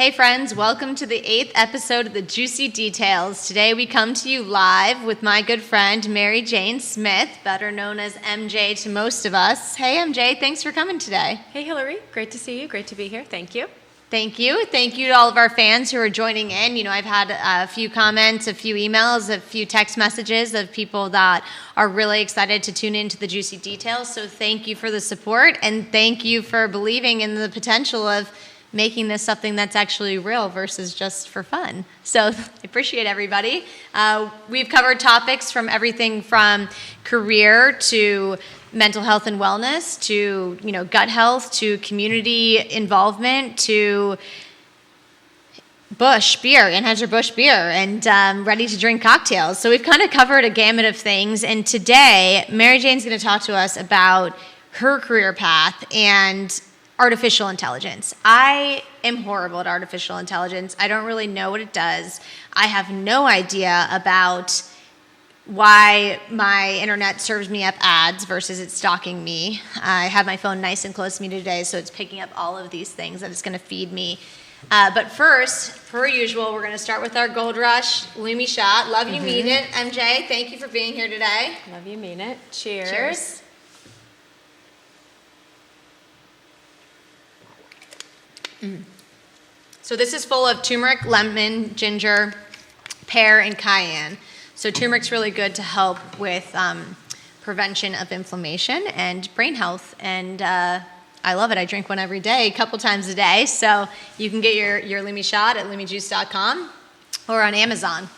Hey friends, welcome to the 8th episode of the Juicy Details. Today we come to you live with my good friend Mary Jane Smith, better known as MJ to most of us. Hey MJ, thanks for coming today. Hey Hillary, great to see you, great to be here, thank you. Thank you. Thank you to all of our fans who are joining in. You know, I've had a few comments, a few emails, a few text messages of people that are really excited to tune into the Juicy Details. So thank you for the support and thank you for believing in the potential of making this something that's actually real versus just for fun. So I appreciate everybody. We've covered topics from everything from career to mental health and wellness to, gut health to community involvement to Anheuser-Busch beer and ready to drink cocktails. So we've kind of covered a gamut of things. And today, Mary Jane's going to talk to us about her career path and artificial intelligence. I am horrible at artificial intelligence. I don't really know what it does. I have no idea about why my internet serves me up ads versus it's stalking me. I have my phone nice and close to me today, so it's picking up all of these things that it's going to feed me. But first, per usual, we're going to start with our Gold Rush Lumi shot. Love you, mean it. MJ, thank you for being here today. Love you, mean it. Cheers. Cheers. So this is full of turmeric, lemon, ginger, pear, and cayenne. So turmeric's really good to help with prevention of inflammation and brain health. And I love it. I drink one every day, a couple times a day. So you can get your Lumi shot at lumijuice.com or on Amazon.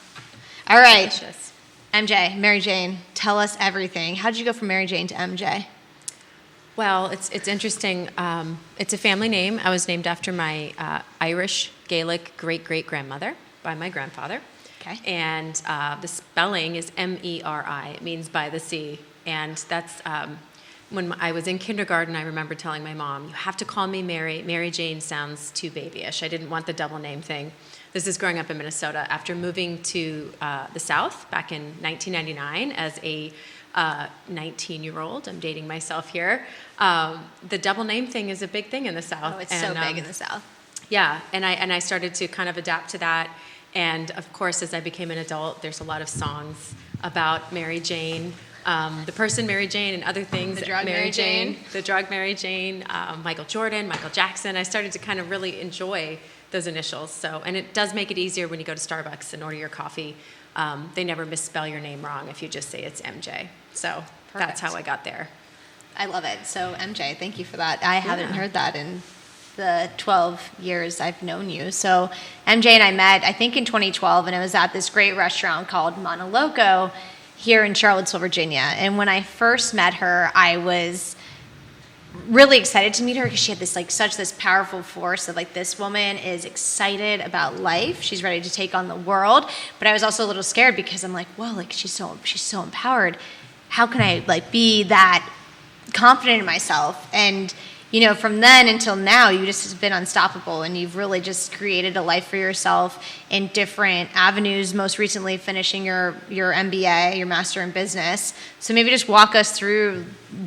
All right. Delicious. MJ, Mary Jane, tell us everything. How did you go from Mary Jane to MJ? Well, it's interesting. It's a family name. I was named after my Irish Gaelic great-great-grandmother by my grandfather. Okay. And the spelling is M-E-R-I. It means by the sea. And that's when I was in kindergarten, I remember telling my mom, you have to call me Mary. Mary Jane sounds too babyish. I didn't want the double name thing. This is growing up in Minnesota. After moving to the South back in 1999 as a 19-year-old, I'm dating myself here. The double name thing is a big thing in the South. Oh, it's so big in the South. Yeah, and I started to kind of adapt to that. And of course, as I became an adult, there's a lot of songs about Mary Jane, the person Mary Jane, and other things. The drug Mary Jane. The drug Mary Jane, Michael Jordan, Michael Jackson. I started to kind of really enjoy those initials. So, and it does make it easier when you go to Starbucks and order your coffee. They never misspell your name wrong if you just say it's MJ. So That's how I got there. I love it. So MJ, thank you for that. I haven't heard that in the 12 years I've known you. So MJ and I met, I think in 2012, and it was at this great restaurant called Monoloco here in Charlottesville, Virginia. And when I first met her, I was really excited to meet her because she had this such this powerful force of this woman is excited about life. She's ready to take on the world. But I was also a little scared because I'm whoa, she's so empowered. How can I be that confident in myself? And from then until now, you just have been unstoppable, and you've really just created a life for yourself in different avenues, most recently finishing your MBA, your Master in Business. So maybe just walk us through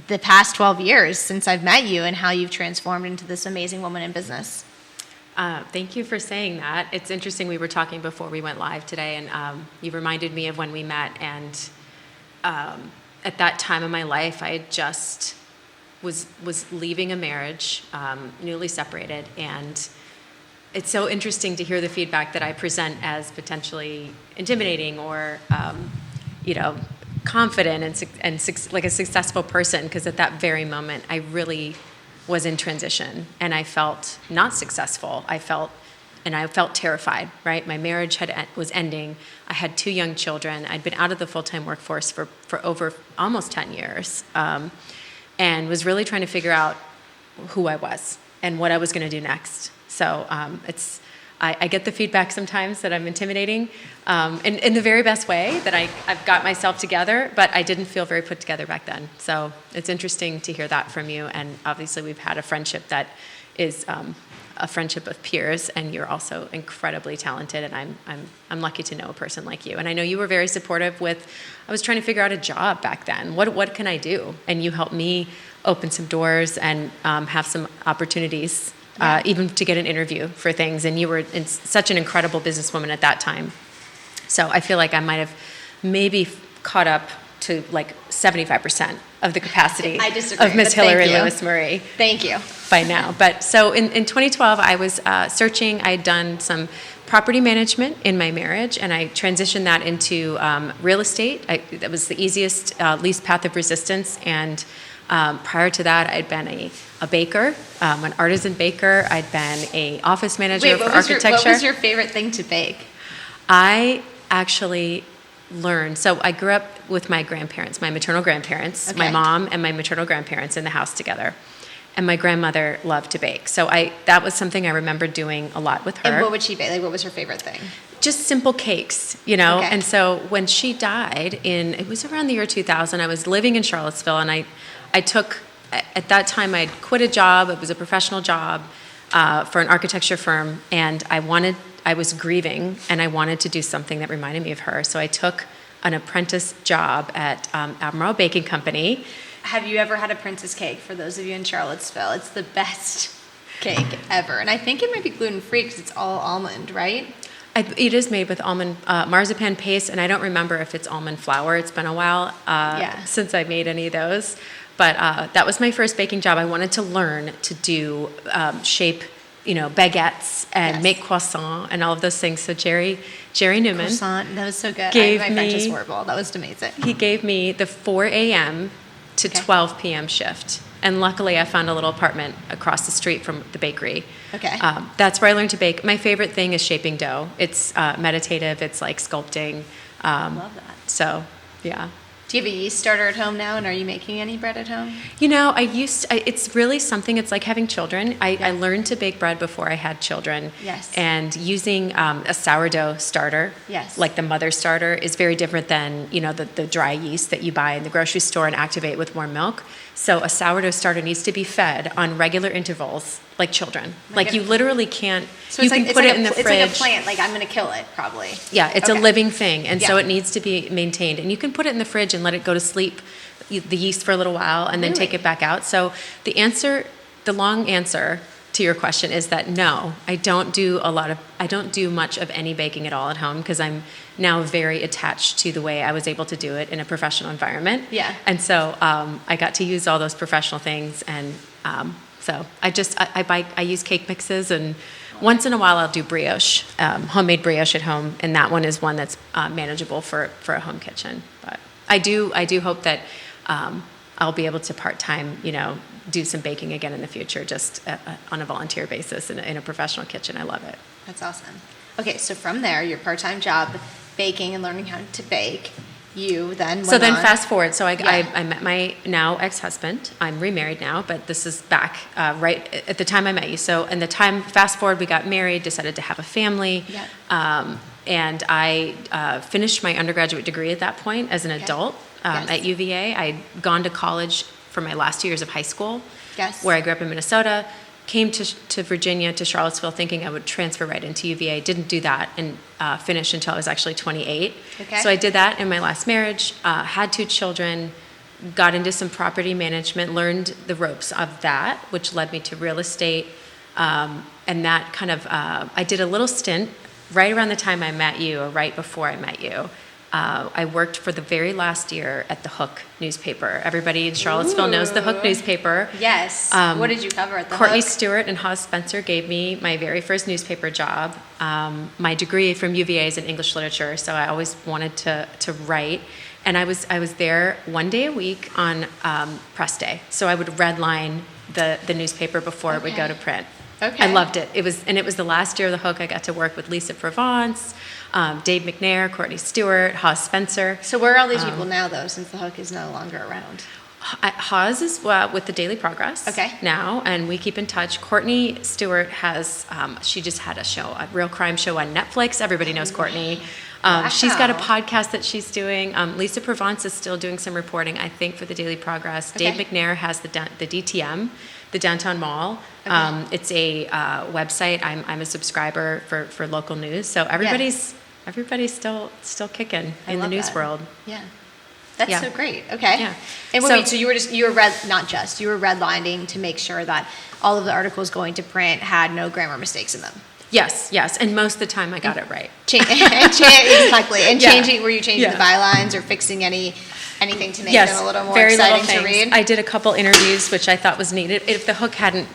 the past 12 years since I've met you and how you've transformed into this amazing woman in business. Thank you for saying that. It's interesting, we were talking before we went live today, and you reminded me of when we met, and at that time in my life, I had just was leaving a marriage, newly separated, and it's so interesting to hear the feedback that I present as potentially intimidating or, confident and like a successful person, because at that very moment, I really was in transition, and I felt not successful. I felt terrified, right? My marriage was ending. I had 2 young children. I'd been out of the full-time workforce for over almost 10 years. And was really trying to figure out who I was and what I was going to do next. So I get the feedback sometimes that I'm intimidating in the very best way, that I've got myself together, but I didn't feel very put together back then. So it's interesting to hear that from you. And obviously we've had a friendship that is a friendship of peers, and you're also incredibly talented, and I'm lucky to know a person like you. And I know you were very supportive I was trying to figure out a job back then. What can I do? And you helped me open some doors and have some opportunities even to get an interview for things. And you were such an incredible businesswoman at that time. So I feel like I might have maybe caught up to like 75% of the capacity I disagree, of Miss but thank Hillary you. Lewis Murray. Thank you. By now. But so in 2012, I was searching. I had done some property management in my marriage, and I transitioned that into real estate. That was the easiest, least path of resistance. And prior to that, I'd been a baker, an artisan baker. I'd been a office manager for architecture. What was your favorite thing to bake? I actually learned. So I grew up with my grandparents, my maternal grandparents, my mom and my maternal grandparents in the house together. And my grandmother loved to bake. So that was something I remember doing a lot with her. And what would she bake? Like, what was her favorite thing? Just simple cakes, you know? Okay. And so when she died it was around the year 2000, I was living in Charlottesville, and I took, at that time I'd quit a job. It was a professional job for an architecture firm. And I was grieving, and I wanted to do something that reminded me of her. So I took an apprentice job at Albemarle Baking Company. Have you ever had a princess cake? For those of you in Charlottesville, it's the best cake ever. And I think it might be gluten-free because it's all almond, right? It is made with almond marzipan paste, and I don't remember if it's almond flour. It's been a while since I made any of those. But that was my first baking job. I wanted to learn to do shape, baguettes and make croissant and all of those things. So Jerry Newman. Croissant, that was so good. My French is horrible. That was amazing. He gave me the 4 a.m. to 12 p.m. shift. And luckily, I found a little apartment across the street from the bakery. Okay. That's where I learned to bake. My favorite thing is shaping dough. It's meditative. It's like sculpting. Love that. So, yeah. Do you have a yeast starter at home now, and are you making any bread at home? It's really something, it's like having children. I learned to bake bread before I had children. Yes. And using a sourdough starter, like the mother starter, is very different than, the dry yeast that you buy in the grocery store and activate with warm milk. So a sourdough starter needs to be fed on regular intervals, like children. You literally can't, so you can put it in the fridge. It's like a plant, like I'm going to kill it, probably. Yeah, it's a living thing, and so it needs to be maintained. And you can put it in the fridge and let it go to sleep, the yeast, for a little while, and then take it back out. So the long answer to your question is that no, I don't do much of any baking at all at home, because I'm now very attached to the way I was able to do it in a professional environment. Yeah. And so I got to use all those professional things, and so I use cake mixes, and once in a while I'll do brioche, homemade brioche at home, and that one is one that's manageable for a home kitchen. But I do hope that I'll be able to part-time, do some baking again in the future, just on a volunteer basis in a professional kitchen. I love it. That's awesome. Okay, so from there, your part-time job, baking and learning how to bake, you then went on. Fast forward. So I met my now ex-husband. I'm remarried now, but this is back right at the time I met you. So in the time, fast forward, we got married, decided to have a family. Yeah. And I finished my undergraduate degree at that point as an adult at UVA. I'd gone to college for my last 2 years of high school, where I grew up in Minnesota, came to Virginia, to Charlottesville, thinking I would transfer right into UVA. Didn't do that and finish until I was actually 28. Okay. So I did that in my last marriage, had 2 children, got into some property management, learned the ropes of that, which led me to real estate. And that kind of, I did a little stint right around the time I met you, or right before I met you. I worked for the very last year at the Hook newspaper. Everybody in Charlottesville knows the Hook newspaper. Yes. What did you cover at the Courtney Hook? Stewart and Haas Spencer gave me my very first newspaper job. My degree from UVA is in English literature, so I always wanted to write. And I was there one day a week on press day. So I would redline the newspaper before it would go to print. Okay. I loved it. It was the last year of the Hook. I got to work with Lisa Provence, Dave McNair, Courtney Stewart, Haas Spencer. So where are all these people now, though, since the Hook is no longer around? Haas is with the Daily Progress now, and we keep in touch. Courtney Stewart has, she just had a real crime show on Netflix. Everybody knows Courtney. She's got a podcast that she's doing. Lisa Provence is still doing some reporting, I think, for the Daily Progress. Dave McNair has the DTM, the Downtown Mall. It's a website. I'm a subscriber for local news. So everybody's still kicking in the news world. Yeah. That's Yeah. so great. Okay. Yeah. And So- wait, so you were redlining to make sure that all of the articles going to print had no grammar mistakes in them. Yes, yes. And most of the time I got it right. Exactly. And Yeah. were you changing the bylines or fixing anything to make Yes, them a little more very little exciting to things. read? I did a couple interviews, which I thought was needed. If the hook hadn't,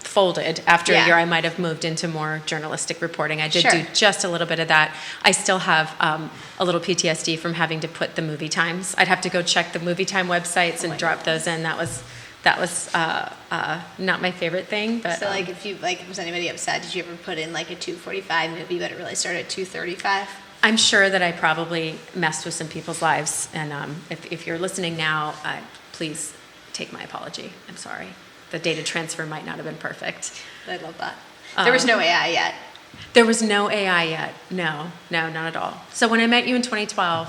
folded after a Yeah. year, I might have moved into more journalistic reporting. I did Sure. do just a little bit of that. I still have a little PTSD from having to put the movie times. I'd have to go check the movie time websites and drop those in. That was not my favorite thing. But So like was anybody upset? Did you ever put in like a 2:45 movie, but it really started at 2:35? I'm sure that I probably messed with some people's lives. And if you're listening now, please take my apology. I'm sorry. The data transfer might not have been perfect. I love that. There was no AI yet. There was no AI yet. No, not at all. So when I met you in 2012,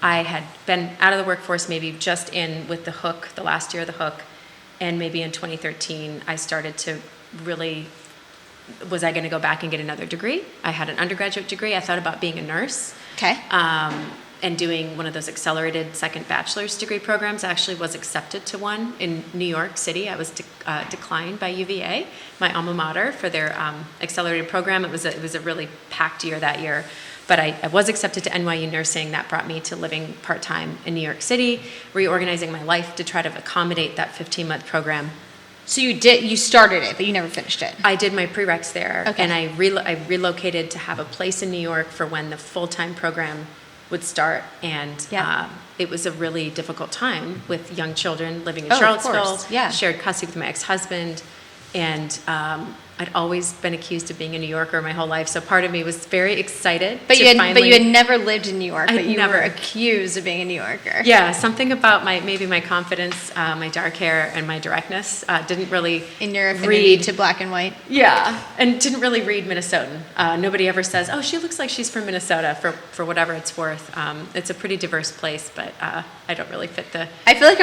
I had been out of the workforce, maybe just in with the hook, the last year of the hook. And maybe in 2013, I started to really, was I going to go back and get another degree? I had an undergraduate degree. I thought about being a nurse. Okay. And doing one of those accelerated second bachelor's degree programs. I actually was accepted to one in New York City. I was declined by UVA, my alma mater, for their accelerated program. It was a really packed year that year. But I was accepted to NYU nursing. That brought me to living part-time in New York City, reorganizing my life to try to accommodate that 15-month program. So you started it, but you never finished it. I did my prereqs there, Okay. and I relocated to have a place in New York for when the full-time program would start. And Yeah. it was a really difficult time with young children living in Oh, of Charlottesville. course. Yeah. Shared custody with my ex-husband, and I'd always been accused of being a New Yorker my whole life. So part of me was very excited. But to you finally, had never lived in New York, but you never. were accused of being a New Yorker. Yeah, something about maybe my confidence, my dark hair, and my directness didn't really In your affinity read to black and white. Yeah, and didn't really read Minnesotan. Nobody ever says, "Oh, she looks like she's from Minnesota." For whatever it's worth, it's a pretty diverse place, but I don't really fit the. I feel like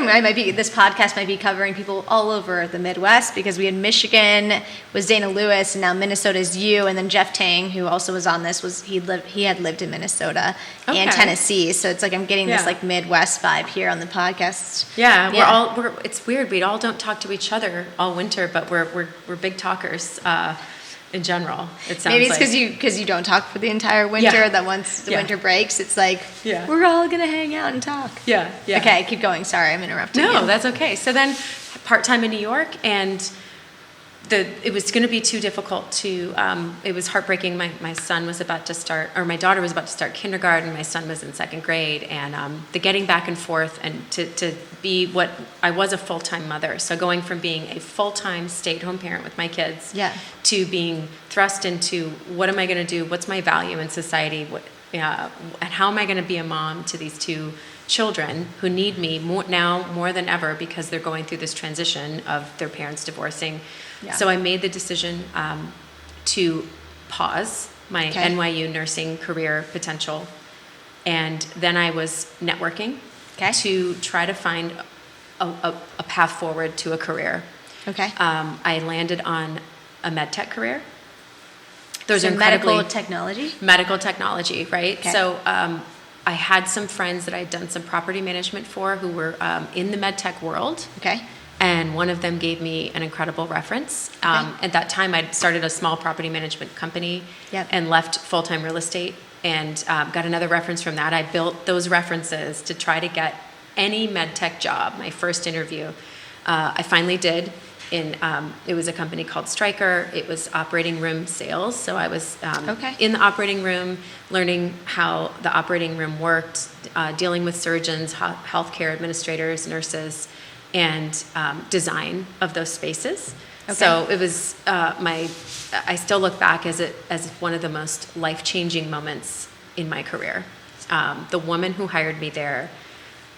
this podcast might be covering people all over the Midwest, because we had Michigan was Dana Lewis, and now Minnesota's you, and then Jeff Tang, who also was on this, he had lived in Minnesota and Okay. Tennessee. So it's like I'm getting this Yeah. like Midwest vibe here on the podcast. Yeah, Yeah. it's weird. We all don't talk to each other all winter, but we're big talkers in general. It sounds Maybe it's like. because you don't talk for the entire winter. Yeah. That once the Yeah. winter breaks, it's like Yeah. we're all gonna hang out and talk. Yeah. Okay, keep going. Sorry, I'm interrupting you. No, that's okay. So then, part-time in New York, and it was going to be too difficult to. It was heartbreaking. My son was about to start, or my daughter was about to start kindergarten. My son was in second grade, and the getting back and forth, and to be what I was a full-time mother. So going from being a full-time stay-at-home parent with my kids, Yeah. to being thrust into what am I going to do? What's my value in society? And how am I going to be a mom to these two children who need me more than ever, because they're going through this transition of their parents divorcing. Yeah. So I made the decision to pause my Okay. NYU nursing career potential, and then I was networking Okay. to try to find a path forward to a career. Okay. I landed on a med tech career. Those So are incredibly medical technology. medical technology, right? Okay. So I had some friends that I'd done some property management for who were in the med tech world, Okay. and one of them gave me an incredible reference. At that time, I'd started a small property management company Yep. and left full-time real estate, and got another reference from that. I built those references to try to get any med tech job. My first interview, I finally did. It was a company called Stryker. It was operating room sales. So I was Okay. in the operating room, learning how the operating room worked, dealing with surgeons, healthcare administrators, nurses, and design of those spaces. Okay. So it was I still look back as one of the most life-changing moments in my career. The woman who hired me there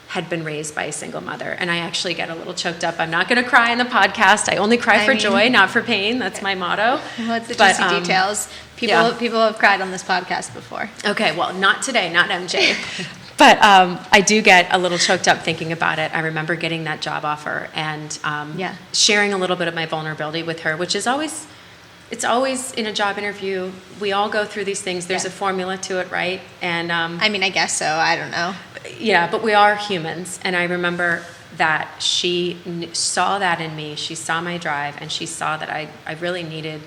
had been raised by a single mother. And I actually get a little choked up. I'm not going to cry in the podcast. I only cry for joy, not for pain. That's my motto. What's the But, juicy details? People have cried on this podcast before. Okay, well, not today, not MJ. But I do get a little choked up thinking about it. I remember getting that job offer and sharing a little bit of my vulnerability with her, which is always, it's always in a job interview. We all go through these things. There's Yeah. a formula to it, right? And I mean, I guess so. I don't know. yeah, but we are humans. And I remember that she saw that in me. She saw my drive, and she saw that I really needed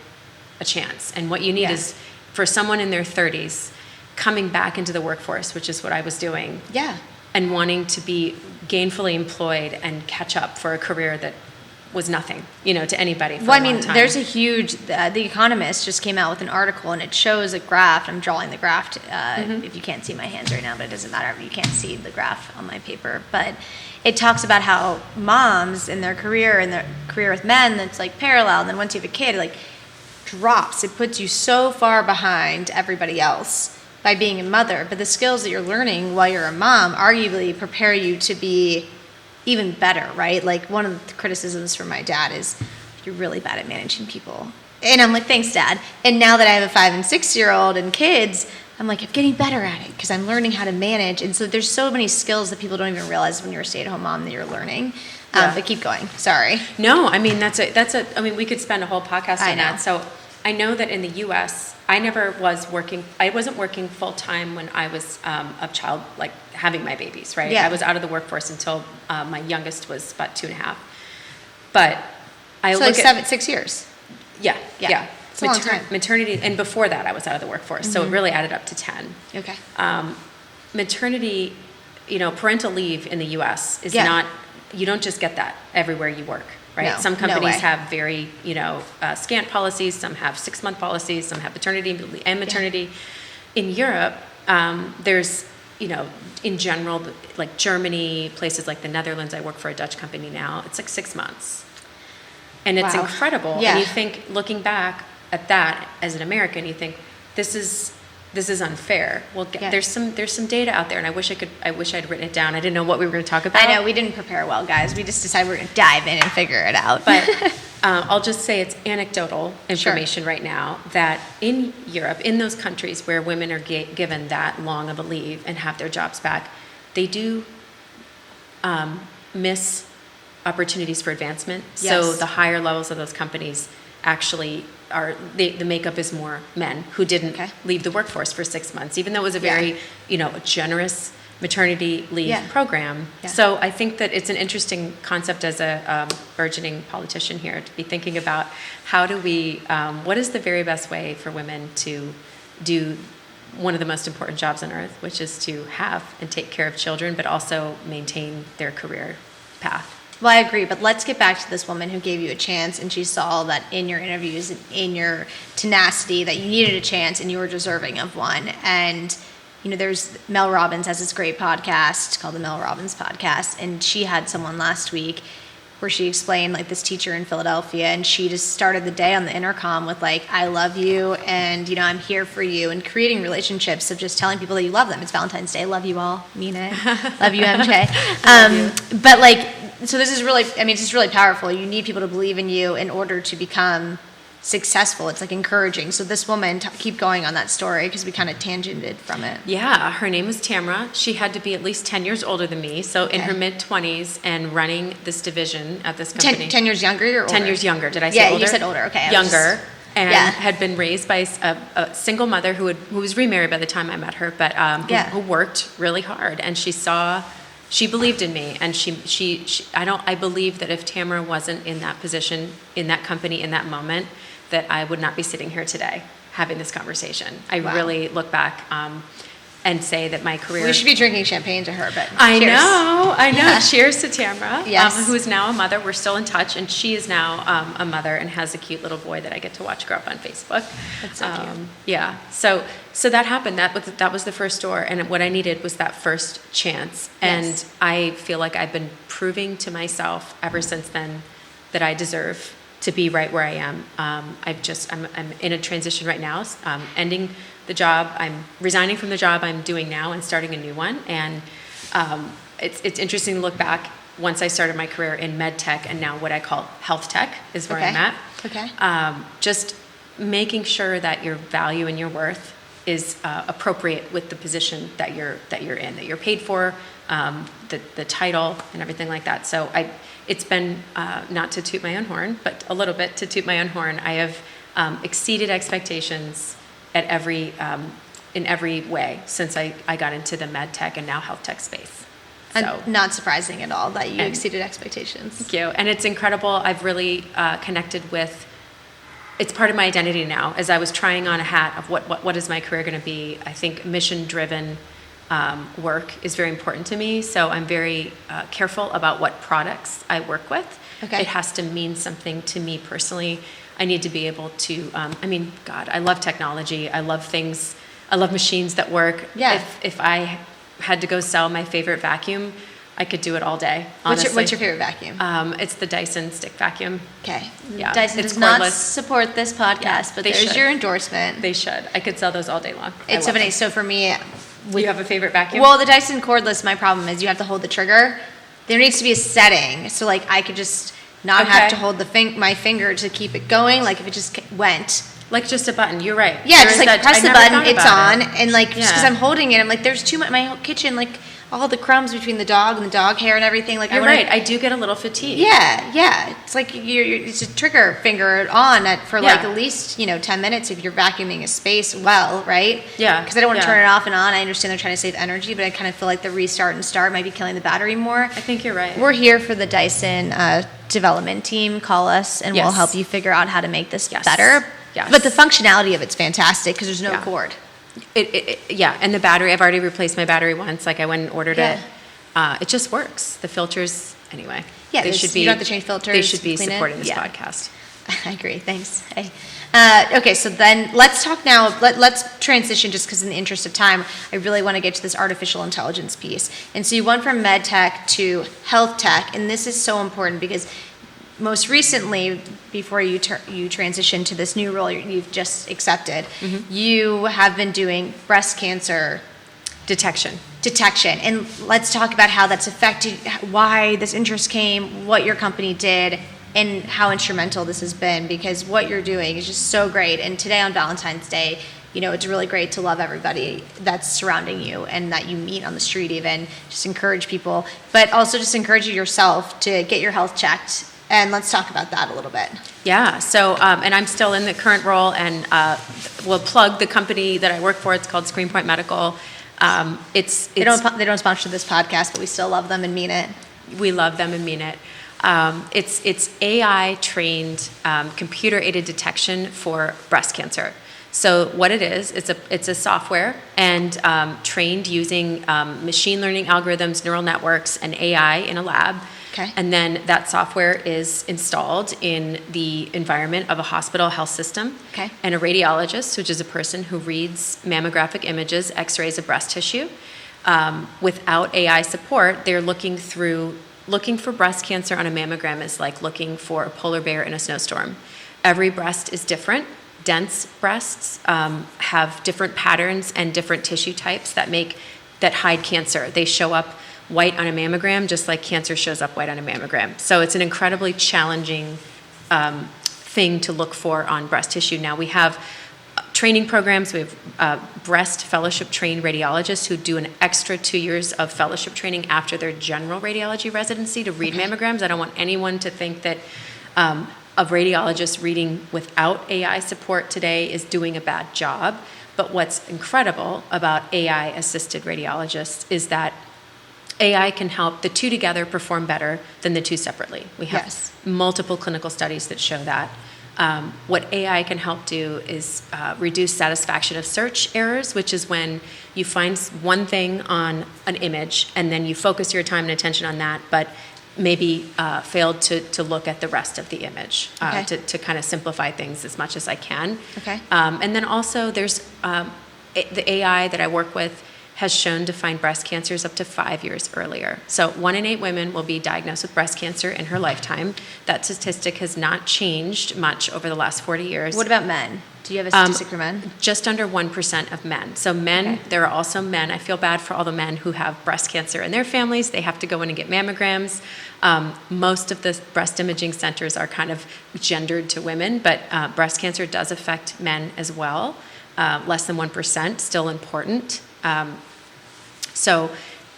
a chance. And what you need Yeah. is for someone in their 30s coming back into the workforce, which is what I was doing, Yeah. and wanting to be gainfully employed and catch up for a career that was nothing, to anybody for Well, a I long mean, time. there's a huge, The Economist just came out with an article, and it shows a graph. I'm drawing the graph, if you can't see my hands right now, but it doesn't matter. You can't see the graph on my paper. But it talks about how moms in their career with men, that's like parallel, and then once you have a kid, it like drops. It puts you so far behind everybody else by being a mother. But the skills that you're learning while you're a mom arguably prepare you to be even better, right? Like, one of the criticisms from my dad is, you're really bad at managing people. And I'm like, thanks, Dad. And now that I have a 5 and 6-year-old and kids, I'm like, I'm getting better at it because I'm learning how to manage. And so there's so many skills that people don't even realize when you're a stay-at-home mom that you're learning. Yeah. But keep going. Sorry. No, I mean, I mean, we could spend a whole podcast I on know. that. So I know that in the U.S., I wasn't working full-time when I was a child, like having my babies, right? Yeah. I was out of the workforce until my youngest was about 2.5. But I So look like at 6 years. Yeah. It's a long time. Maternity, and before that, I was out of the workforce, so it really added up to 10. Okay. Maternity, parental leave in the U.S. is Yeah. not, you don't just get that everywhere you work, right? No, Some no companies way. have very, scant policies, some have 6-month policies, some have paternity and maternity. In Europe, there's, in general, like Germany, places like the Netherlands, I work for a Dutch company now, it's like 6 months. And it's Wow. incredible. Yeah. And you think, looking back at that as an American, you think, this is unfair. Well, Yeah. there's some data out there, and I wish I'd written it down. I didn't know what we were going to talk about. I know, we didn't prepare well, guys. We just decided we're going to dive in and figure it out. But I'll just say it's anecdotal information right now that in Europe, in those countries where women are given that long of a leave and have their jobs back, they do miss opportunities for advancement. Yes. So the higher levels of those companies actually the makeup is more men who didn't leave the workforce for 6 months, even though it was a very, generous maternity leave program. Yeah. So I think that it's an interesting concept as a burgeoning politician here to be thinking about how do we, what is the very best way for women to do one of the most important jobs on earth, which is to have and take care of children, but also maintain their career path. Well, I agree, but let's get back to this woman who gave you a chance, and she saw that in your interviews and in your tenacity that you needed a chance and you were deserving of one. And, there's Mel Robbins has this great podcast called the Mel Robbins Podcast, and she had someone last week where she explained, like, this teacher in Philadelphia, and she just started the day on the intercom with, like, I love you, and, I'm here for you, and creating relationships of just telling people that you love them. It's Valentine's Day. Love you all. Mean it. Love you, MJ. Love you. But, like, so this is really, it's just really powerful. You need people to believe in you in order to become successful. It's like encouraging. So this woman, keep going on that story because we kind of tangented from it. Yeah, her name was Tamara. She had to be at least 10 years older than me, so in her mid-20s and running this division at this company. 10 years younger or older? 10 years younger. Did I say older? Yeah, you said older. Okay. Younger. And had been raised by a single mother who was remarried by the time I met her, but who worked really hard. And she believed in me, and I believe that if Tamara wasn't in that position, in that company, in that moment, that I would not be sitting here today having this conversation. I really look back and say that my career... We should be drinking champagne to her, but I cheers. know. Yeah. Cheers to Tamara, Yes. who is now a mother. We're still in touch, and she is now a mother and has a cute little boy that I get to watch grow up on Facebook. That's so cute. Yeah. So that happened. That was the first door, and what I needed was that first chance. And Yes. I feel like I've been proving to myself ever since then that I deserve to be right where I am. I'm in a transition right now, ending the job. I'm resigning from the job I'm doing now and starting a new one. And it's interesting to look back once I started my career in med tech and now what I call health tech is where I'm at. Okay. Just making sure that your value and your worth is appropriate with the position that you're in, that you're paid for, the title and everything like that. So it's been, not to toot my own horn, but a little bit to toot my own horn. I have exceeded expectations at in every way since I got into the med tech and now health tech space. And So, not surprising at all that you exceeded expectations. thank you. And it's incredible. I've really connected with, it's part of my identity now. As I was trying on a hat of what is my career going to be, I think mission-driven work is very important to me. So I'm very careful about what products I work with. Okay. It has to mean something to me personally. I need to be able to, God, I love technology. I love things. I love machines that work. Yeah. If I had to go sell my favorite vacuum, I could do it all day, honestly. What's your favorite vacuum? It's the Dyson stick vacuum. Okay. Yeah, Dyson it's does not cordless. support this podcast, Yeah, but they there's should. your endorsement. They should. I could sell those all day long. It's so funny. So for me, You have a favorite vacuum? well, the Dyson cordless, my problem is you have to hold the trigger. There needs to be a setting. So like I could just not have Okay. to hold my finger to keep it going. Like if it just went. Like just a button. You're right. Yeah, There just is like that- press I the never button, thought it's about on, it. and like just because Yeah. I'm holding it, I'm like, there's too much. My whole kitchen, like all the crumbs between the dog and the dog hair and everything. Like You're I wanna, right. I do get a little fatigued. Yeah. It's like it's a trigger finger on for like Yeah. at least 10 minutes if you're vacuuming a space well, right? Yeah, Because I don't want to yeah. turn it off and on. I understand they're trying to save energy, but I kind of feel like the restart and start might be killing the battery more. I think you're right. We're here for the Dyson development team. Call us and we'll Yes. help you figure out how to make this Yes. better. Yes. But the functionality of it's fantastic because there's no Yeah. cord. Yeah, and the battery, I've already replaced my battery once. Like I went and ordered Yeah. it. It just works. The filters, anyway. Yeah, they there's- should be. you don't have to change filters, They should be clean it. supporting this Yeah. podcast. I agree. Thanks. Hey. Okay, so then let's talk now. Let's transition just because in the interest of time, I really want to get to this artificial intelligence piece. And so you went from med tech to health tech, and this is so important because most recently, before you transitioned to this new role you've just accepted, you have been doing breast cancer Detection. and let's talk about how that's affected, why this interest came, what your company did, and how instrumental this has been, because what you're doing is just so great. And today on Valentine's Day, it's really great to love everybody that's surrounding you and that you meet on the street even. Just encourage people, but also just encourage yourself to get your health checked. And let's talk about that a little bit. Yeah. So, and I'm still in the current role, and we'll plug the company that I work for. It's called Screenpoint Medical. They don't sponsor this podcast, but we still love them and mean it. We love them and mean it. It's AI trained computer aided detection for breast cancer. So what it is, it's a software and trained using machine learning algorithms, neural networks, and AI in a lab. Okay. And then that software is installed in the environment of a hospital health system. Okay. And a radiologist, which is a person who reads mammographic images, x-rays of breast tissue. Without AI support, they're looking for breast cancer on a mammogram is like looking for a polar bear in a snowstorm. Every breast is different. Dense breasts have different patterns and different tissue types that hide cancer. They show up white on a mammogram just like cancer shows up white on a mammogram. So it's an incredibly challenging thing to look for on breast tissue. Now we have training programs. We have breast fellowship trained radiologists who do an extra 2 years of fellowship training after their general radiology residency to read mammograms. I don't want anyone to think that a radiologist reading without AI support today is doing a bad job. But what's incredible about AI-assisted radiologists is that AI can help the two together perform better than the two separately. We have Yes. multiple clinical studies that show that. What AI can help do is reduce satisfaction of search errors, which is when you find one thing on an image and then you focus your time and attention on that, but maybe failed to look at the rest of the image Okay. to kind of simplify things as much as I can. Okay. And then also there's the AI that I work with has shown to find breast cancers up to 5 years earlier. So 1 in 8 women will be diagnosed with breast cancer in her lifetime. That statistic has not changed much over the last 40 years. What about men? Do you have a statistic for men? Just under 1% of men. So men, Okay. there are also men. I feel bad for all the men who have breast cancer in their families. They have to go in and get mammograms. Most of the breast imaging centers are kind of gendered to women, but breast cancer does affect men as well. Less than 1%, still important. So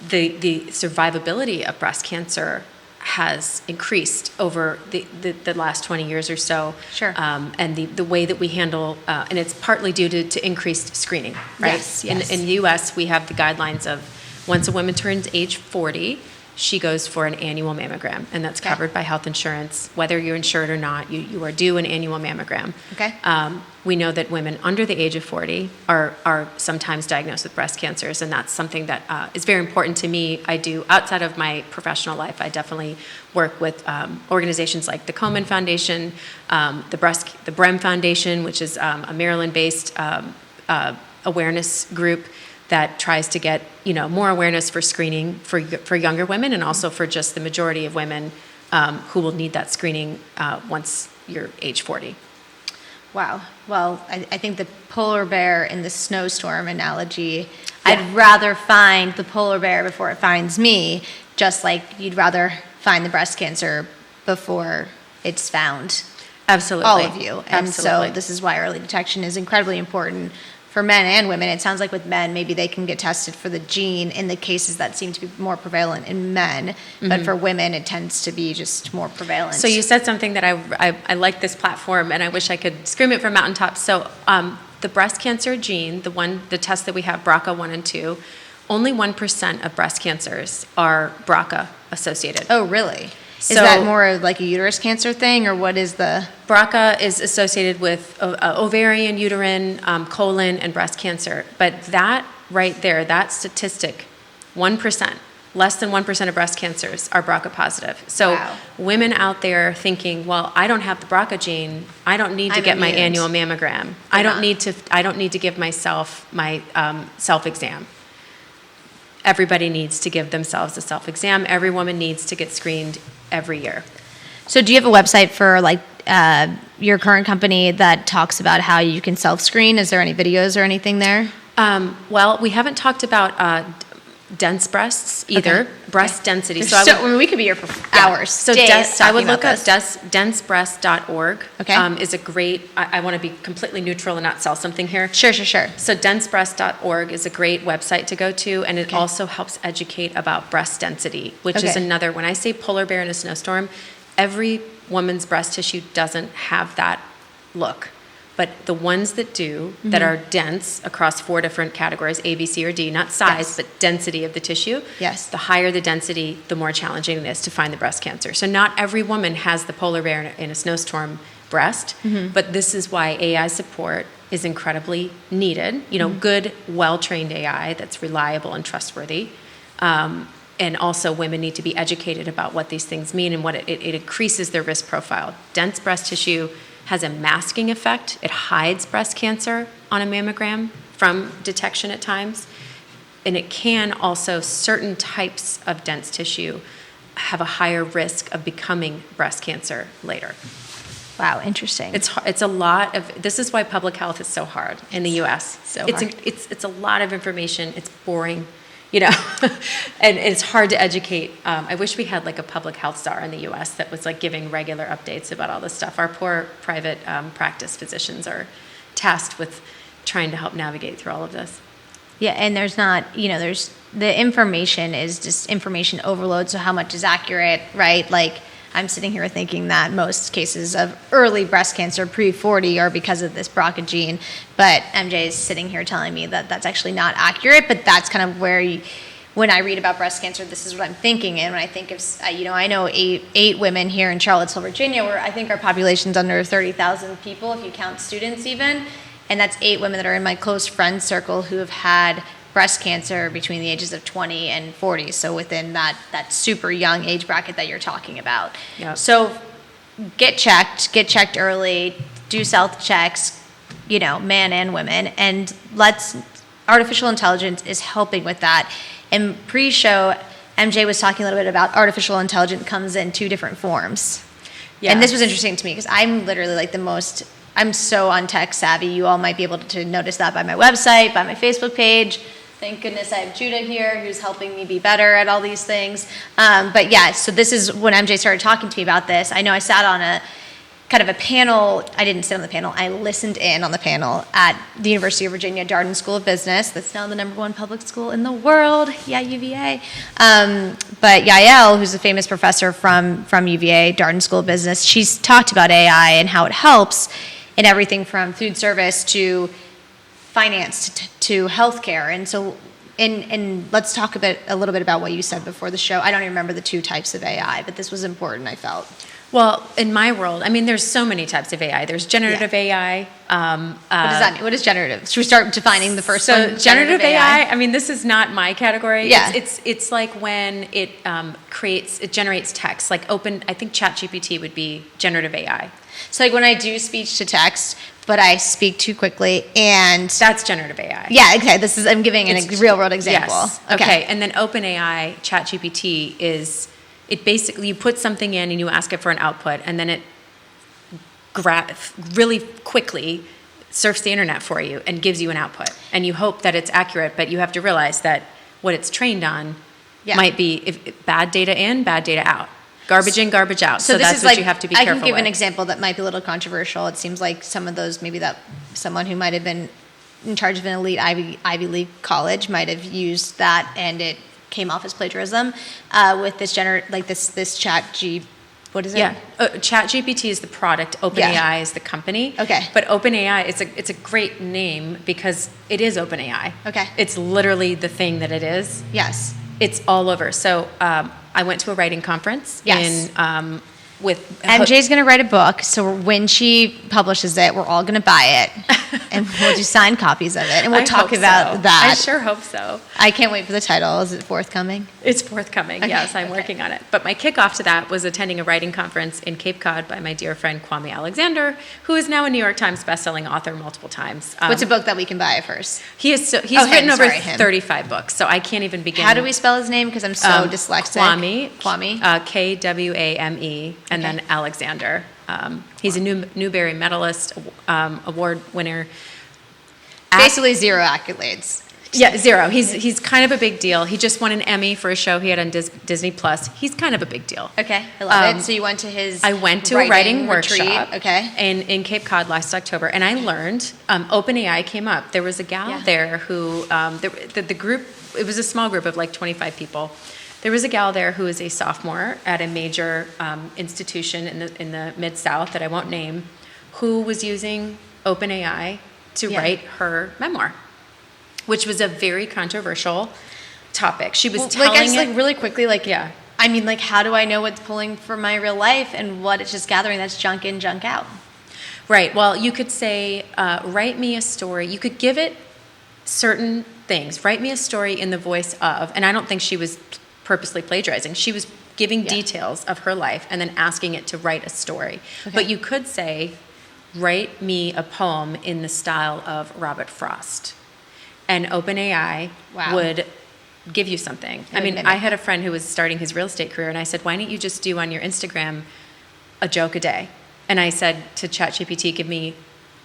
the survivability of breast cancer has increased over the last 20 years or so. Sure. And the way that we handle, and it's partly due to increased screening, right? Yes. In the U.S., we have the guidelines of once a woman turns age 40, she goes for an annual mammogram, and that's covered by health insurance. Whether you're insured or not, you are due an annual mammogram. Okay. We know that women under the age of 40 are sometimes diagnosed with breast cancers, and that's something that is very important to me. I do, outside of my professional life, I definitely work with organizations like the Komen Foundation, the BREM Foundation, which is a Maryland-based awareness group that tries to get more awareness for screening for younger women, and also for just the majority of women who will need that screening once you're age 40. Wow. Well, I think the polar bear in the snowstorm analogy, I'd rather find the polar bear before it finds me, just like you'd rather find the breast cancer before it's found. Absolutely. All of you. And Absolutely. so this is why early detection is incredibly important for men and women. It sounds like with men, maybe they can get tested for the gene in the cases that seem to be more prevalent in men, but for women, it tends to be just more prevalent. So you said something that I like this platform, and I wish I could scream it from mountaintops. So the breast cancer gene, the test that we have, BRCA1 and 2, only 1% of breast cancers are BRCA associated. Oh, really? So, is that more like a uterus cancer thing, or what is the... BRCA is associated with ovarian, uterine, colon, and breast cancer. But that right there, that statistic, 1%, less than 1% of breast cancers are BRCA positive. So Wow. women out there thinking, well, I don't have the BRCA gene, I don't need to get my annual mammogram. I don't need to give myself my self-exam. Everybody needs to give themselves a self-exam. Every woman needs to get screened every year. So do you have a website for your current company that talks about how you can self-screen? Is there any videos or anything there? Well, we haven't talked about dense breasts either. Okay. Breast density. We could be here for hours. So days I would talking look about up this. densebreast.org. Okay. Is a great. I want to be completely neutral and not sell something here. Sure. So densebreast.org is a great website to go to, and it also helps educate about breast density, which is another. When I say polar bear in a snowstorm, every woman's breast tissue doesn't have that look. But the ones that do, that are dense across 4 different categories, A, B, C, or D, not size, but density of the tissue, the higher the density, the more challenging it is to find the breast cancer. So not every woman has the polar bear in a snowstorm breast, but this is why AI support is incredibly needed. Good, well-trained AI that's reliable and trustworthy. And also women need to be educated about what these things mean and what it increases their risk profile. Dense breast tissue has a masking effect. It hides breast cancer on a mammogram from detection at times. And it can also, certain types of dense tissue have a higher risk of becoming breast cancer later. Wow, interesting. It's a lot of, this is why public health is so hard in the US. It's a lot of information. It's boring. And it's hard to educate. I wish we had like a public health czar in the U.S. that was like giving regular updates about all this stuff. Our poor private practice physicians are tasked with trying to help navigate through all of this. Yeah, and there's not, there's, the information is just information overload, so how much is accurate, right? Like, I'm sitting here thinking that most cases of early breast cancer pre-40 are because of this BRCA gene, but MJ is sitting here telling me that that's actually not accurate, but that's kind of where when I read about breast cancer, this is what I'm thinking. And when I think of, I know eight women here in Charlottesville, Virginia, where I think our population's under 30,000 people, if you count students even, and that's 8 women that are in my close friend circle who have had breast cancer between the ages of 20 and 40, so within that super young age bracket that you're talking about. Yep. So get checked early, do self checks, man and women, and artificial intelligence is helping with that. And pre-show, MJ was talking a little bit about artificial intelligence comes in 2 different forms. Yes. And this was interesting to me because I'm literally like I'm so on tech savvy. You all might be able to notice that by my website, by my Facebook page. Thank goodness I have Judah here who's helping me be better at all these things. But yeah, so this is when MJ started talking to me about this. I know I sat on kind of a panel. I didn't sit on the panel. I listened in on the panel at the University of Virginia Darden School of Business. That's now the #1 public school in the world. Yeah, UVA. But Yael, who's a famous professor from UVA, Darden School of Business, she's talked about AI and how it helps in everything from food service to finance to healthcare. And so, and let's talk a little bit about what you said before the show. I don't even remember the 2 types of AI, but this was important, I felt. Well, in my world, I mean, there's so many types of AI. There's generative AI. What does that mean? What is generative? Should we start defining the first one? So generative AI, I mean, this is not my category. Yeah. It's like when it generates text, like I think ChatGPT would be generative AI. So like when I do speech to text, but I speak too quickly, and that's generative AI. Yeah, okay. I'm giving a real world example. Yes. Okay. And then OpenAI, ChatGPT is, it basically, you put something in and you ask it for an output, and then it really quickly surfs the internet for you and gives you an output. And you hope that it's accurate, but you have to realize that what it's trained on might be bad data in, bad data out. Garbage in, garbage out. So that's what you have to be careful with. I can give an example that might be a little controversial. It seems like some of those, maybe that someone who might have been in charge of an elite Ivy League college might have used that, and it came off as plagiarism with this this what is it? Yeah, ChatGPT is the product. OpenAI is the company. Okay. But OpenAI, it's a great name because it is OpenAI. Okay. It's literally the thing that it is. Yes. It's all over. So I went to a writing conference with MJ's going to write a book, so when she publishes it, we're all going to buy it, and we'll do signed copies of it, and we'll talk about that. I sure hope so. I can't wait for the title. Is it forthcoming? It's forthcoming, okay. Yes, I'm working on it. But my kickoff to that was attending a writing conference in Cape Cod by my dear friend Kwame Alexander, who is now a New York Times bestselling author multiple times. What's a book that we can buy first? He's written over 35 books, so I can't even begin. How do we spell his name? Because I'm so dyslexic. Kwame. Kwame. And then Alexander. He's a Newbery medalist, award winner. Basically 0 accolades. Yeah, 0. He's kind of a big deal. He just won an Emmy for a show he had on Disney Plus. He's kind of a big deal. Okay, I love it. So you went to his I went to a writing workshop okay. in Cape Cod last October, and I learned OpenAI came up. There was a gal there who, the group, it was a small group of like 25 people. There was a gal there who is a sophomore at a major institution in the Mid-South that I won't name, who was using OpenAI to write her memoir, which was a very controversial topic. She was telling it really quickly, I mean, how do I know what's pulling from my real life and what it's just gathering that's junk in, junk out? Right. Well, you could say, write me a story. You could give it certain things. Write me a story in the voice of, and I don't think she was purposely plagiarizing. She was giving details of her life and then asking it to write a story. Okay. But you could say, write me a poem in the style of Robert Frost. And OpenAI would give you something. I mean, I had a friend who was starting his real estate career, and I said, why don't you just do on your Instagram a joke a day? And I said to ChatGPT, give me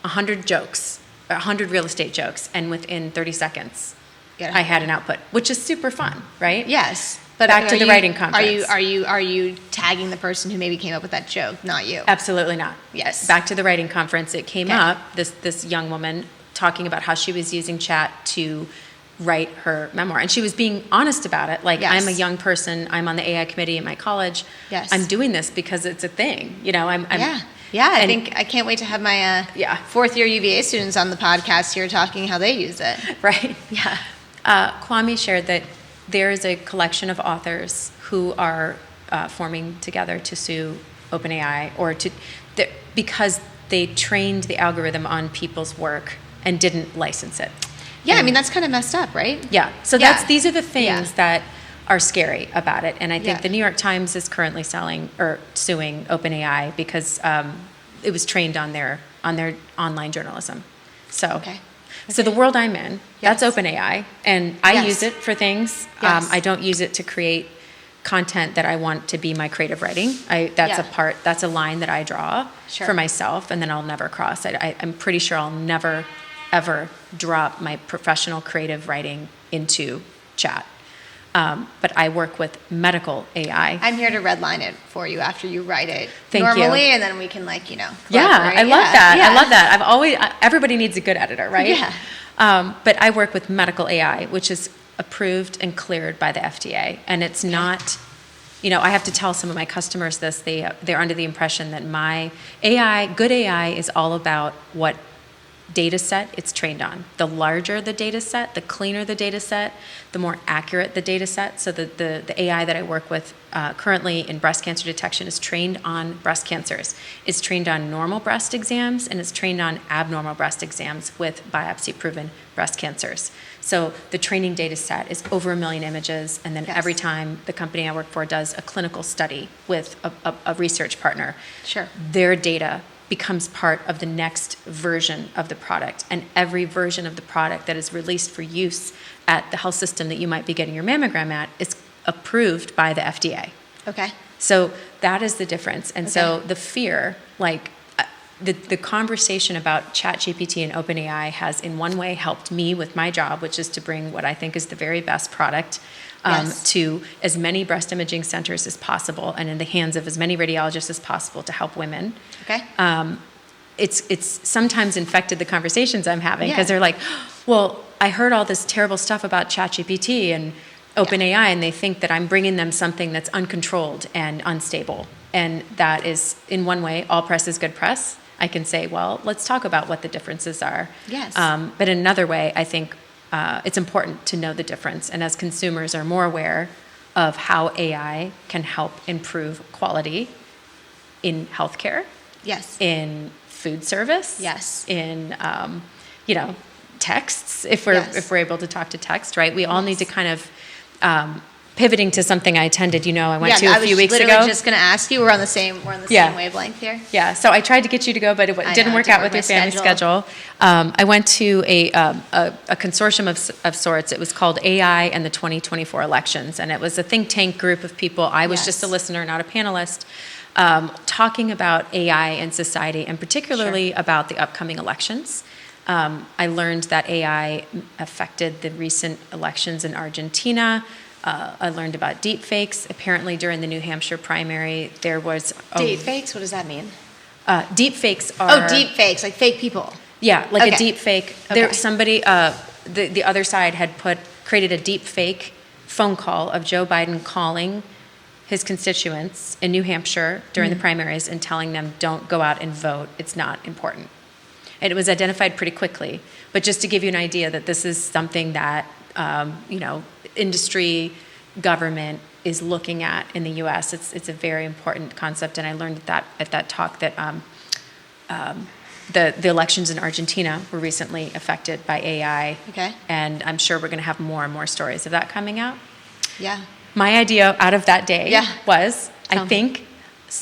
100 jokes, 100 real estate jokes, and within 30 seconds, I had an output, which is super fun, right? Yes. But back to the writing conference. Are you tagging the person who maybe came up with that joke, not you? Absolutely not. Yes. Back to the writing conference, it came up, this young woman talking about how she was using chat to write her memoir. And she was being honest about it. I'm a young person, I'm on the AI committee at my college. Yes. I'm doing this because it's a thing. I can't wait to have my fourth year UVA students on the podcast here talking how they use it. Right. Yeah. Kwame shared that there is a collection of authors who are forming together to sue OpenAI because they trained the algorithm on people's work and didn't license it. Yeah, I mean, that's kind of messed up, right? Yeah. So these are the things that are scary about it. And I think the New York Times is currently suing OpenAI because it was trained on their online journalism. So So the world I'm in, that's OpenAI, and I use it for things. I don't use it to create content that I want to be my creative writing. That's a line that I draw for myself, and then I'll never cross it. I'm pretty sure I'll never, ever drop my professional creative writing into chat. But I work with medical AI. I'm here to redline it for you after you write it Thank normally, you. and then we can Yeah, I love that. Yeah. I love that. Everybody needs a good editor, right? Yeah. But I work with medical AI, which is approved and cleared by the FDA. And it's not, I have to tell some of my customers this. They're under the impression that my good AI is all about what data set it's trained on. The larger the data set, the cleaner the data set, the more accurate the data set. So the AI that I work with currently in breast cancer detection is trained on breast cancers. It's trained on normal breast exams, and it's trained on abnormal breast exams with biopsy-proven breast cancers. So the training data set is over 1 million images, and then every time the company I work for does a clinical study with a research partner, their data becomes part of the next version of the product. And every version of the product that is released for use at the health system that you might be getting your mammogram at is approved by the FDA. Okay. So that is the difference. And so the fear, the conversation about ChatGPT and OpenAI has in one way helped me with my job, which is to bring what I think is the very best product to as many breast imaging centers as possible and in the hands of as many radiologists as possible to help women. Okay. It's sometimes infected the conversations I'm having because they're like, well, I heard all this terrible stuff about ChatGPT and OpenAI, and they think that I'm bringing them something that's uncontrolled and unstable. And that is, in one way, all press is good press. I can say, well, let's talk about what the differences are. Yes. But in another way, I think it's important to know the difference. And as consumers are more aware of how AI can help improve quality in healthcare, in food service, in texts, if we're able to talk to text, right? We all need to kind of pivoting to something I attended, I went to a few weeks ago. I was literally just going to ask you. We're on the same wavelength here. Yeah. So I tried to get you to go, but it didn't work out with your family schedule. I went to a consortium of sorts. It was called AI and the 2024 elections, and it was a think tank group of people. I was just a listener, not a panelist, talking about AI and society, and particularly about the upcoming elections. I learned that AI affected the recent elections in Argentina. I learned about deep fakes. Apparently, during the New Hampshire primary, there was deep fakes. What does that mean? Deep fakes are deep fakes, like fake people. Yeah, like a deep fake. There, somebody, the other side had created a deep fake phone call of Joe Biden calling his constituents in New Hampshire during the primaries and telling them, "Don't go out and vote. It's not important." And it was identified pretty quickly. But just to give you an idea that this is something that industry, government is looking at in the U.S. It's a very important concept, and I learned that at that talk that the elections in Argentina were recently affected by AI. Okay. And I'm sure we're going to have more and more stories of that coming out. Yeah. My idea out of that day was, I think,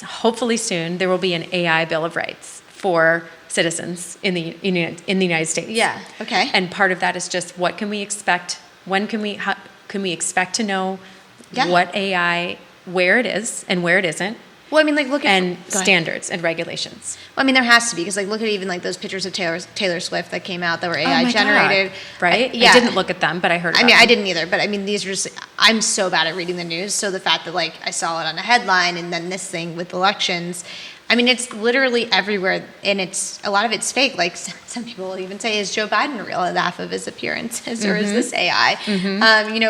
hopefully soon there will be an AI Bill of Rights for citizens in the United States. Yeah. Okay. And part of that is just what can we expect? How can we expect to know what AI, where it is and where it isn't? Well, I mean, look at standards and regulations. Well, I mean, there has to be, because look at even those pictures of Taylor Swift that came out that were AI generated. God. Right? I didn't look at them, but I heard about them. I didn't either, but I mean, these are just, I'm so bad at reading the news, so the fact that I saw it on a headline and then this thing with elections, I mean, it's literally everywhere, and a lot of it's fake. Some people will even say, is Joe Biden real at half of his appearances, or is this AI?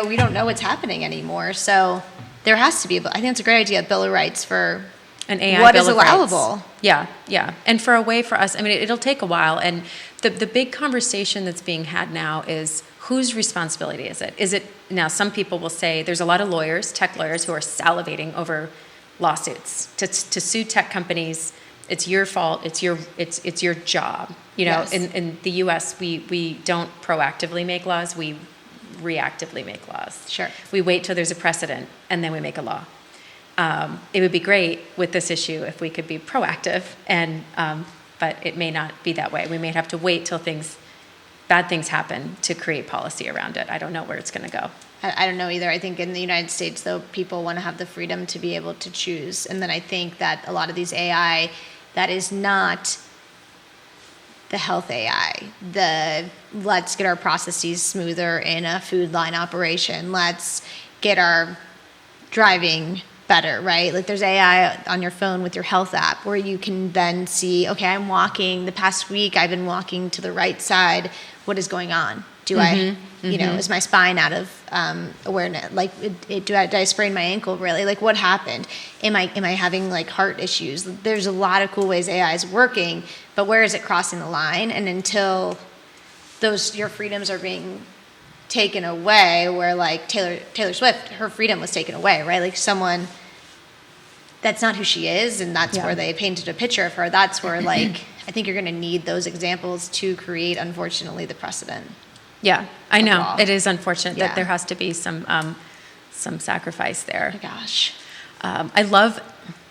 We don't know what's happening anymore, so there has to be, I think it's a great idea, a Bill of Rights for an AI what Bill is of allowable. Rights. Yeah. And for a way for us, I mean, it'll take a while, and the big conversation that's being had now is whose responsibility is it? Now, some people will say there's a lot of lawyers, tech lawyers, who are salivating over lawsuits to sue tech companies. It's your fault. It's your job. In the U.S., we don't proactively make laws. We reactively make laws. Sure. We wait till there's a precedent and then we make a law. It would be great with this issue if we could be proactive, but it may not be that way. We may have to wait till bad things happen to create policy around it. I don't know where it's going to go. I don't know either. I think in the United States, though, people want to have the freedom to be able to choose. And then I think that a lot of these AI, that is not the health AI. Let's get our processes smoother in a food line operation. Let's get our driving better, right? Like there's AI on your phone with your health app where you can then see, okay, I'm walking, the past week I've been walking to the right side. What is going on? Do I, is my spine out of awareness? Like, did I sprain my ankle really? Like, what happened? Am I having like heart issues? There's a lot of cool ways AI is working, but where is it crossing the line? And until your freedoms are being taken away, where like Taylor Swift, her freedom was taken away, right? Like someone that's not who she is, and that's where they painted a picture of her. That's where like I think you're going to need those examples to create, unfortunately, the precedent. Yeah, I know. Law. It is unfortunate that there has to be some sacrifice there. Oh my gosh. I love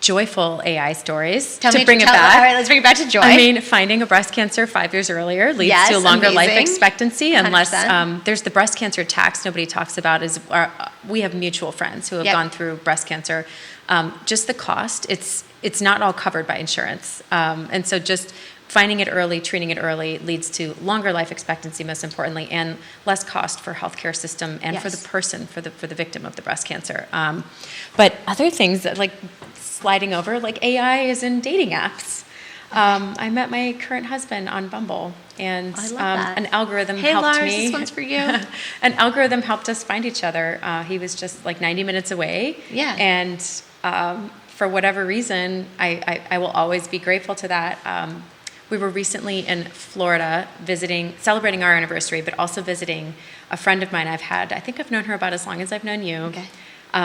joyful AI stories. Bring it back. All right, let's bring it back to joy. I mean, finding a breast cancer 5 years earlier leads to a longer life expectancy, unless there's the breast cancer tax nobody talks about. We have mutual friends who have gone through breast cancer. Just the cost, it's not all covered by insurance. And so just finding it early, treating it early leads to longer life expectancy, most importantly, and less cost for healthcare system and for the person, for the victim of the breast cancer. But other things that like sliding over, like AI is in dating apps. I met my current husband on Bumble, and an algorithm helped Lars, me. This one's for you. An algorithm helped us find each other. He was just like 90 minutes away. Yeah. And for whatever reason, I will always be grateful to that. We were recently in Florida celebrating our anniversary, but also visiting a friend of mine I think I've known her about as long as I've known you. Okay.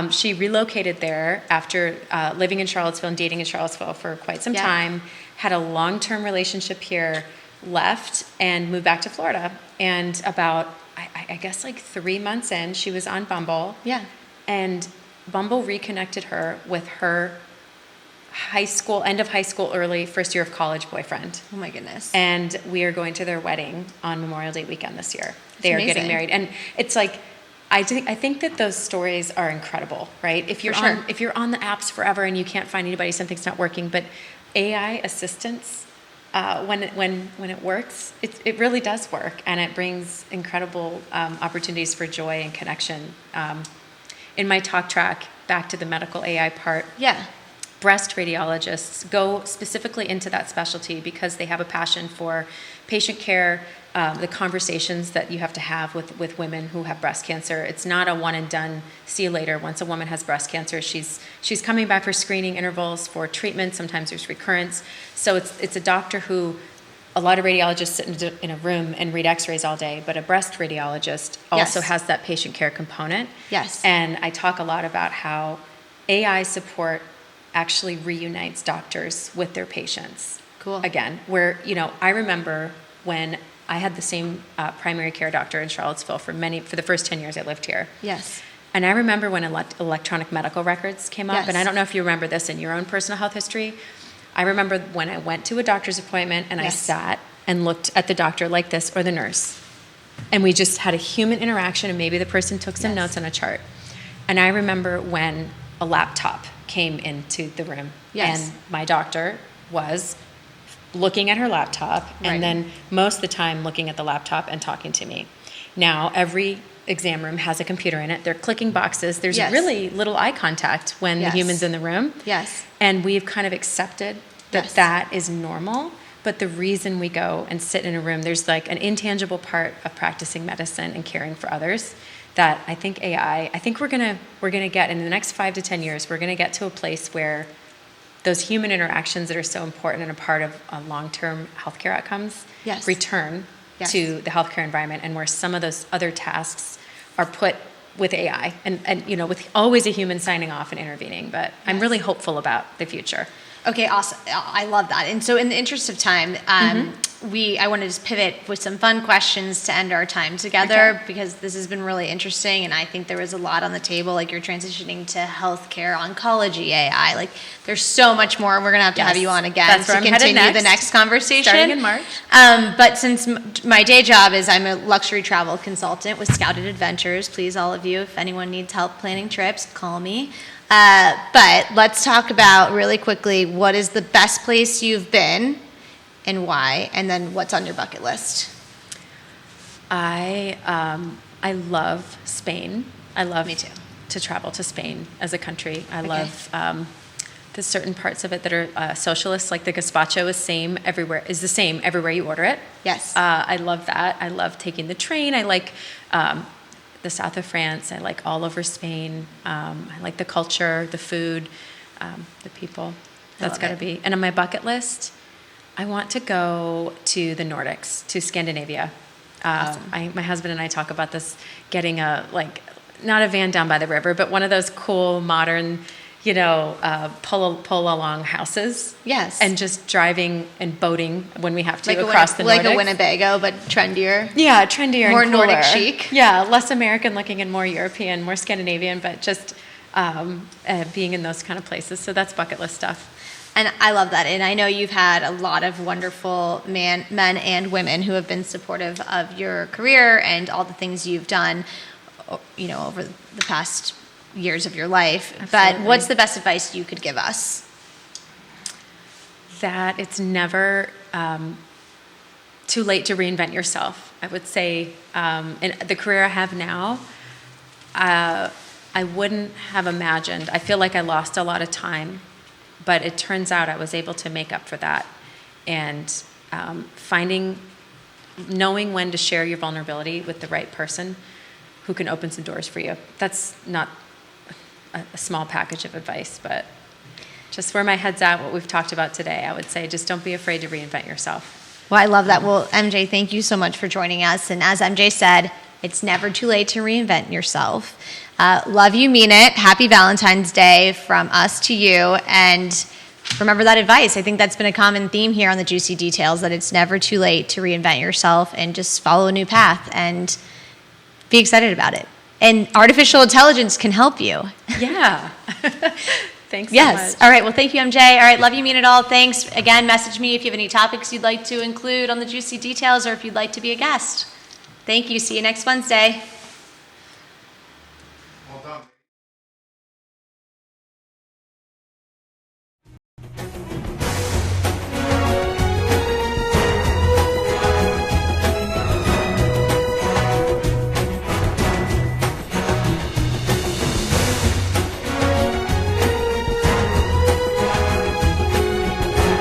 She relocated there after living in Charlottesville and dating in Charlottesville for quite some time, had a long-term relationship here, left, and moved back to Florida. And about, I guess like 3 months in, she was on Bumble. Yeah. And Bumble reconnected her with her end of high school, early first year of college boyfriend. Oh my goodness. And we are going to their wedding on Memorial Day weekend this year. They are amazing. getting married. And it's like, I think that those stories are incredible, right? If you're on the apps forever and you can't find anybody, something's not working. But AI assistance, when it works, it really does work, and it brings incredible opportunities for joy and connection. In my talk track, back to the medical AI part. Yeah. Breast radiologists go specifically into that specialty because they have a passion for patient care, the conversations that you have to have with women who have breast cancer. It's not a one and done, see you later. Once a woman has breast cancer, she's coming back for screening intervals, for treatment. Sometimes there's recurrence. So it's a doctor who, a lot of radiologists sit in a room and read x-rays all day, but a breast radiologist also has that patient care component. Yes. And I talk a lot about how AI support actually reunites doctors with their patients. Cool. Again, where, I remember when I had the same primary care doctor in Charlottesville for the first 10 years I lived here. Yes. And I remember when electronic medical records came up, and I don't know if you remember this in your own personal health history. I remember when I went to a doctor's appointment and I sat and looked at the doctor like this, or the nurse, and we just had a human interaction, and maybe the person took some notes on a chart. And I remember when a laptop came into the room, and my doctor was looking at her laptop, and then most of the time looking at the laptop and talking to me. Now, every exam room has a computer in it. They're clicking boxes. There's really little eye contact when the human's in the room. Yes. And we've kind of accepted that that is normal. But the reason we go and sit in a room, there's like an intangible part of practicing medicine and caring for others that I think we're gonna get in the next 5 to 10 years. We're gonna get to a place where those human interactions that are so important and a part of long-term healthcare outcomes return to the healthcare environment, and where some of those other tasks are put with AI, and with always a human signing off and intervening. But I'm really hopeful about the future. Okay, awesome. I love that. And so in the interest of time, I want to just pivot with some fun questions to end our time together, because this has been really interesting, and I think there was a lot on the table. Like, you're transitioning to healthcare, oncology, AI. Like, there's so much more. We're going to have you on again to continue the next conversation. Starting in March. But since my day job is I'm a luxury travel consultant with Scouted Adventures, please, all of you, if anyone needs help planning trips, call me. But let's talk about really quickly, what is the best place you've been and why, and then what's on your bucket list? I love Spain. I love Me too. to travel to Spain as a country. I love there's certain parts of it that are socialist, like the gazpacho is the same everywhere you order it. Yes. I love that. I love taking the train. I like the south of France. I like all over Spain. I like the culture, the food, the people. That's got to be. And on my bucket list, I want to go to the Nordics, to Scandinavia. Awesome. My husband and I talk about this, getting not a van down by the river, but one of those cool, modern, pull along houses. Yes. And just driving and boating when we have to across the Nordics. Like a Winnebago, but trendier. Yeah, trendier more and cooler. Nordic chic. Yeah, less American looking and more European, more Scandinavian, but just being in those kind of places. So that's bucket list stuff. And I love that. And I know you've had a lot of wonderful men and women who have been supportive of your career and all the things you've done, over the past years of your life. Absolutely. But what's the best advice you could give us? That it's never too late to reinvent yourself. I would say in the career I have now, I wouldn't have imagined. I feel like I lost a lot of time, but it turns out I was able to make up for that. And knowing when to share your vulnerability with the right person who can open some doors for you. That's not a small package of advice, but just where my head's at, what we've talked about today, I would say just don't be afraid to reinvent yourself. Well, I love that. Well, MJ, thank you so much for joining us. And as MJ said, it's never too late to reinvent yourself. Love you, mean it. Happy Valentine's Day from us to you. And remember that advice. I think that's been a common theme here on the Juicy Details, that it's never too late to reinvent yourself and just follow a new path and be excited about it. And artificial intelligence can help you. Yeah. Thanks so yes. much. All right. Well, thank you, MJ. All right. Love you, mean it all. Thanks. Again, message me if you have any topics you'd like to include on the Juicy Details or if you'd like to be a guest. Thank you. See you next Wednesday.